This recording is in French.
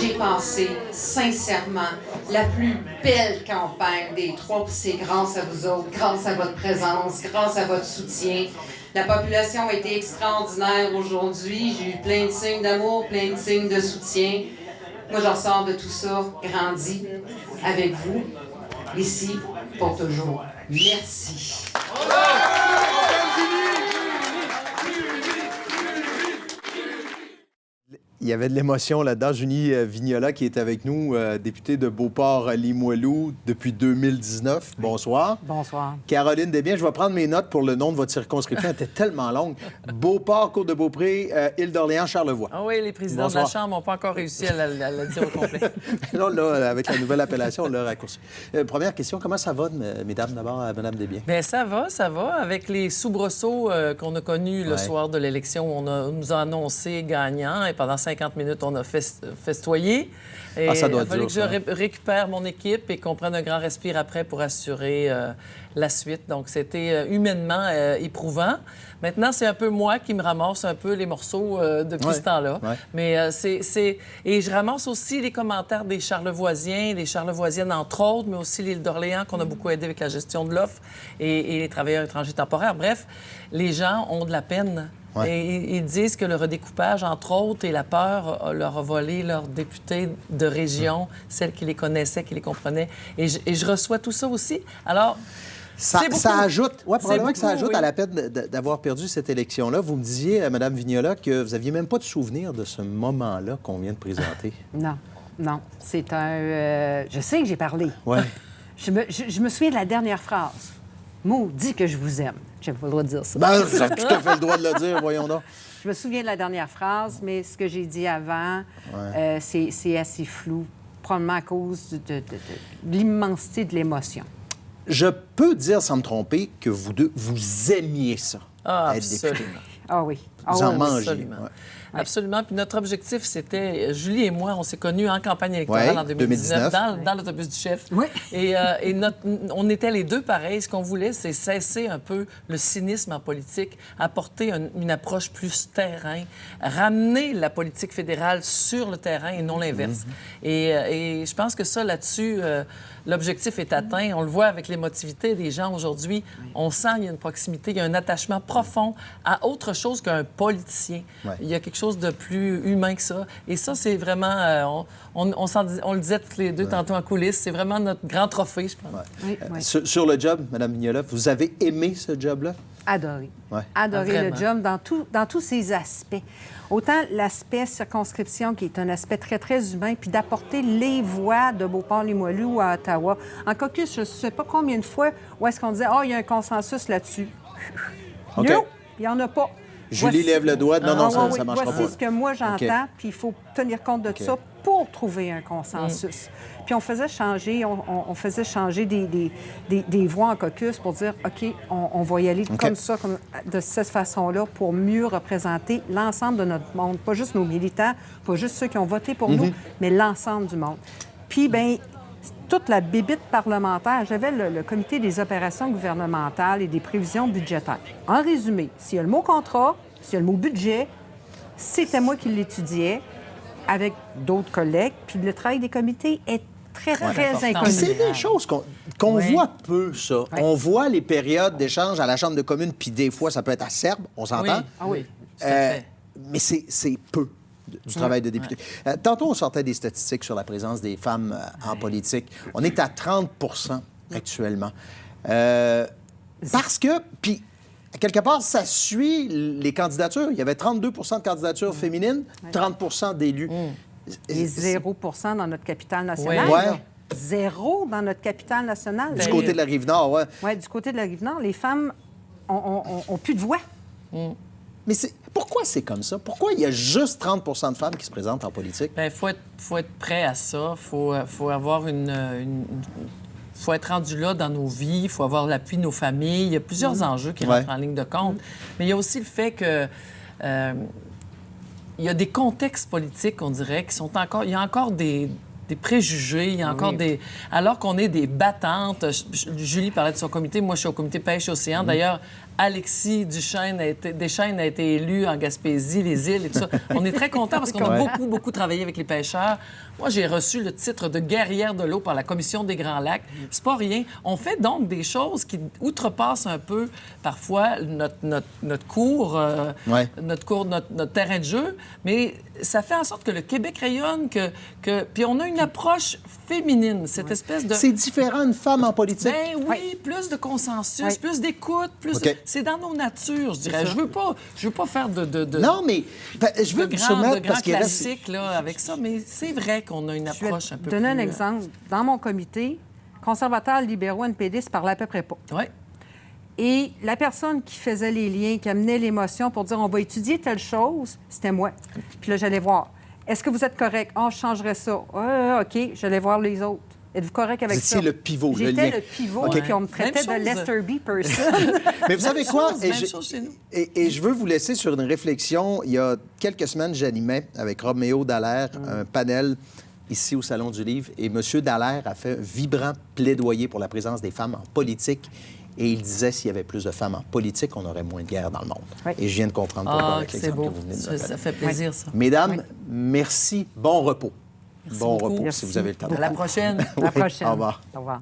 j'ai pensé sincèrement la plus belle campagne des trois, puis c'est grâce à vous autres, grâce à votre présence, grâce à votre soutien. La population a été extraordinaire aujourd'hui. J'ai eu plein de signes d'amour, plein de signes de soutien. Moi, j'en sors de tout ça, grandi avec vous, ici, pour toujours. Merci. Il y avait de l'émotion là-dedans. Julie Vignola, qui est avec nous, députée de Beauport-Limoilou depuis 2019. Bonsoir. Bonsoir. Caroline Desbiens, je vais prendre mes notes pour le nom de votre circonscription. Elle était tellement longue. Beauport, Côte-de-Beaupré, Île-d'Orléans, Charlevoix. Ah oui, les présidents de la Chambre n'ont pas encore réussi à la dire au complet. Là, avec la nouvelle appellation, on l'a raccourci. Première question, comment ça va, mesdames, d'abord, à Mme Desbiens? Bien, ça va. Avec les soubresauts qu'on a connus le soir de l'élection, on nous a annoncé gagnant et pendant 50 minutes, on a festoyé. Et ça doit il a fallu être dur, que je récupère mon équipe et qu'on prenne un grand respire après pour assurer la suite. Donc, c'était humainement éprouvant. Maintenant, c'est un peu moi qui me ramasse un peu les morceaux depuis ce temps-là. Ouais. Mais Et je ramasse aussi les commentaires des Charlevoisiens, des Charlevoisiennes, entre autres, mais aussi l'Île d'Orléans, qu'on a beaucoup aidé avec la gestion de l'offre, et les travailleurs étrangers temporaires. Bref, les gens ont de la peine. Ouais. Et ils disent que le redécoupage, entre autres, et la peur leur a volé leurs députés de région, celles qui les connaissaient, qui les comprenaient. Et je reçois tout ça aussi. Alors, ça ajoute, probablement que ça ajoute oui. à la peine d'avoir perdu cette élection-là. Vous me disiez, Mme Vignola, que vous n'aviez même pas de souvenir de ce moment-là qu'on vient de présenter. Non. C'est un... je sais que j'ai parlé. Ouais. Je me souviens de la dernière phrase. Maudit que je vous aime. J'ai pas le droit de dire ça. Ben, vous avez tout à fait le droit de le dire, voyons donc. Je me souviens de la dernière phrase, mais ce que j'ai dit avant, c'est assez flou, probablement à cause de l'immensité de l'émotion. Je peux dire, sans me tromper, que vous deux, vous aimiez ça, être député. Absolument. Ah oui. Vous en mangez. Absolument. Ouais. Absolument. Puis notre objectif, c'était... Julie et moi, on s'est connus en campagne électorale en 2019. Dans l'autobus du chef. Oui. Et on était les deux pareils. Ce qu'on voulait, c'est cesser un peu le cynisme en politique, apporter une approche plus terrain, ramener la politique fédérale sur le terrain et non l'inverse. Et je pense que ça, là-dessus... l'objectif est atteint. On le voit avec l'émotivité des gens aujourd'hui. On sent qu'il y a une proximité, il y a un attachement profond à autre chose qu'un politicien. Ouais. Il y a quelque chose de plus humain que ça. Et ça, c'est vraiment... on le disait toutes les deux tantôt en coulisses, c'est vraiment notre grand trophée, je pense. Ouais. Oui. Sur le job, Mme Vignola, vous avez aimé ce job-là? Adoré. Ouais. Adoré le Vraiment. job dans tous ses aspects. Autant l'aspect circonscription, qui est un aspect très, très humain, puis d'apporter les voix de Beauport-Limoilou à Ottawa. En caucus, je ne sais pas combien de fois où est-ce qu'on disait « Ah, il y a un consensus là-dessus. » OK. Non, il n'y en a pas. Julie lève le doigt. Non, ça ne marchera Voici pas. ce que moi j'entends, OK. puis il faut tenir compte de ça pour trouver un consensus. Puis on faisait changer, on faisait changer des voix en caucus pour dire, OK, on va y aller comme ça, de cette façon-là, pour mieux représenter l'ensemble de notre monde. Pas juste nos militants, pas juste ceux qui ont voté pour nous, mais l'ensemble du monde. Puis, bien, toute la bébite parlementaire, j'avais le comité des opérations gouvernementales et des prévisions budgétaires. En résumé, s'il y a le mot contrat, s'il y a le mot budget, c'était moi qui l'étudiais avec d'autres collègues, puis le travail des comités est très inconnu. C'est des choses qu'on voit peu, ça. Ouais. On voit les périodes d'échange à la Chambre de communes, puis des fois, ça peut être acerbe, on s'entend. Oui. Tout à fait. Mais c'est peu du travail de député. Tantôt, on sortait des statistiques sur la présence des femmes en politique. On est à 30 actuellement. Parce que, puis, quelque part, ça suit les candidatures. Il y avait 32 de candidatures féminines, 30 d'élus. Et 0 dans notre capitale nationale. Ouais. là. 0 dans notre capitale nationale. Du côté de la Rive-Nord, oui. Oui, du côté de la Rive-Nord, les femmes ont plus de voix. Mais pourquoi c'est comme ça? Pourquoi il y a juste 30 de femmes qui se présentent en politique? Bien, faut être prêt à ça. Faut avoir faut être rendu là dans nos vies. Il faut avoir l'appui de nos familles. Il y a plusieurs enjeux qui rentrent en ligne de compte. Mais il y a aussi le fait que... il y a des contextes politiques, on dirait, qui sont encore... Il y a encore des préjugés, il y a encore des... Alors qu'on est des battantes... Julie parlait de son comité, moi je suis au comité pêche-océan. D'ailleurs, Alexis Deschênes a été élu en Gaspésie, les îles et tout ça. On est très contents parce qu'on a beaucoup travaillé avec les pêcheurs. Moi, j'ai reçu le titre de guerrière de l'eau par la Commission des Grands Lacs. C'est pas rien. On fait donc des choses qui outrepassent un peu, parfois, notre cours, notre terrain de jeu, mais ça fait en sorte que le Québec rayonne, puis on a une approche féminine, cette espèce de... C'est différent, une femme en politique? Ben oui, plus de consensus, plus d'écoute, plus... C'est dans nos natures, je dirais. Je veux pas faire de non, mais je veux soumettre parce qu'il reste... classique là, avec ça, mais c'est vrai qu'on a une approche un peu plus... Je vais donner un exemple. Dans mon comité, conservateurs, libéraux, NPD se parlaient à peu près pas. Oui. Et la personne qui faisait les liens, qui amenait l'émotion pour dire on va étudier telle chose, c'était moi. Puis là, j'allais voir. Est-ce que vous êtes correct? Oh, je changerais ça. OK, j'allais voir les autres. Êtes-vous correct avec ça? C'était le pivot, le lien. J'étais le pivot, puis on me traitait de Lester B. person. Mais vous savez quoi? Même chose chez nous. Et je veux vous laisser sur une réflexion. Il y a quelques semaines, j'animais avec Roméo Dallaire un panel ici au Salon du Livre. Et M. Dallaire a fait un vibrant plaidoyer pour la présence des femmes en politique. Et il disait s'il y avait plus de femmes en politique, on aurait moins de guerre dans le monde. Oui. Et je viens de comprendre pourquoi avec l'exemple que vous venez de me faire. Ça fait plaisir, ça. Mesdames, merci. Bon repos. Merci bon beaucoup. repos Merci. si vous avez le temps. À la prochaine. À la prochaine. Au revoir. Au revoir.